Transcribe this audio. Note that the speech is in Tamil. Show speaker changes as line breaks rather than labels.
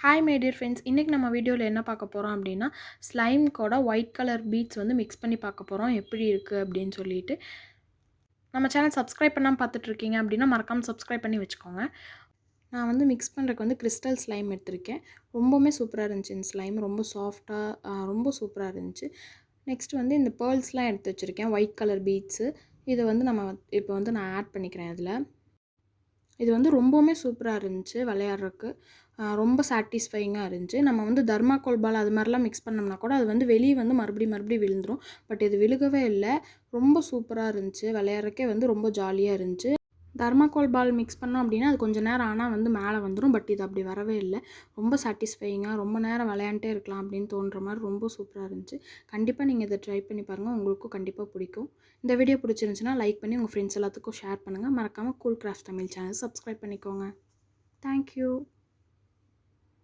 ஹாய் மை டியர் ஃப்ரெண்ட்ஸ், இன்றைக்கி நம்ம வீடியோவில் என்ன பார்க்க போகிறோம் அப்படின்னா, ஸ்லைம் கூட ஒயிட் கலர் பீட்ஸ் வந்து மிக்ஸ் பண்ணி பார்க்க போகிறோம். எப்படி இருக்குது அப்படின்னு சொல்லிட்டு. நம்ம சேனல் சப்ஸ்கிரைப் பண்ணாமல் பார்த்துட்ருக்கீங்க அப்படின்னா மறக்காமல் சப்ஸ்கிரைப் பண்ணி வச்சுக்கோங்க. நான் வந்து மிக்ஸ் பண்ணுறதுக்கு வந்து கிறிஸ்டல் ஸ்லைம் எடுத்திருக்கேன். ரொம்பவுமே சூப்பராக இருந்துச்சு. இந்த ஸ்லைம் ரொம்ப சாஃப்டாக ரொம்ப சூப்பராக இருந்துச்சு. நெக்ஸ்ட் வந்து இந்த பேர்ல்ஸ்லாம் எடுத்து வச்சுருக்கேன், ஒயிட் கலர் பீட்ஸு. இதை வந்து இப்போ வந்து நான் ஆட் பண்ணிக்கிறேன் இதில். இது வந்து ரொம்பவுமே சூப்பராக இருந்துச்சு விளையாடுறதுக்கு. ரொம்ப சாட்டிஸ்ஃபையிங்காக இருந்துச்சு. நம்ம வந்து தர்மாக்கோல் பால் அது மாதிரிலாம் மிக்ஸ் பண்ணோம்னா கூட அது வந்து வெளியே வந்து மறுபடியும் விழுந்துரும். பட் இது விழுகவே இல்லை. ரொம்ப சூப்பராக இருந்துச்சு. விளையாடுறதுக்கே வந்து ரொம்ப ஜாலியாக இருந்துச்சு. தர்மாக்கோல் பால் மிக்ஸ் பண்ணோம் அப்படின்னா அது கொஞ்சம் நேரம் ஆனால் வந்து மேலே வந்துடும். பட் இது அப்படி வரவே இல்லை. ரொம்ப சாட்டிஸ்ஃபையிங்காக ரொம்ப நேரம் விளையாண்டே இருக்கலாம் அப்படின்னு தோன்ற மாதிரி ரொம்ப சூப்பராக இருந்துச்சு. கண்டிப்பாக நீங்கள் இதை ட்ரை பண்ணி பாருங்கள். உங்களுக்கும் கண்டிப்பாக பிடிக்கும். இந்த வீடியோ பிடிச்சிருந்துச்சுன்னா லைக் பண்ணி உங்கள் ஃப்ரெண்ட்ஸ் எல்லாத்துக்கும் ஷேர் பண்ணுங்கள். மறக்காமல் cool craft Tamil channel subscribe பண்ணிக்கோங்க. தேங்க்யூ.